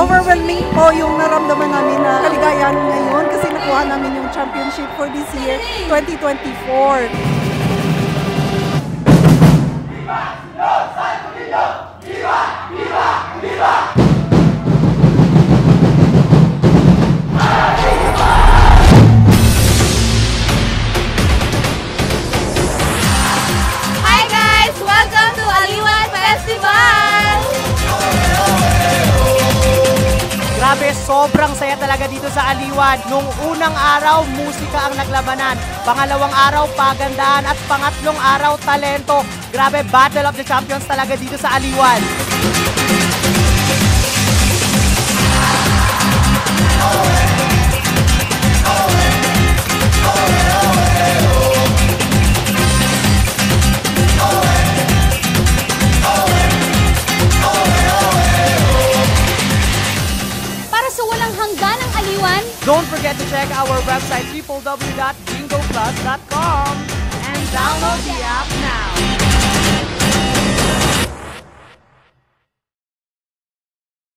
overwhelming po yung naramdaman namin na kaligayahan ngayon kasi nakuha namin yung championship for this year, 2024. Hi guys! Welcome to Aliwan Festival! Grabe, sobrang saya talaga dito sa Aliwan. Nung unang araw, musika ang naglabanan. Pangalawang araw, pagandahan. At pangatlong araw, talento. Grabe, Battle of the Champions talaga dito sa Aliwan. Don't forget to check our website www.bingoplus.com and download the app now.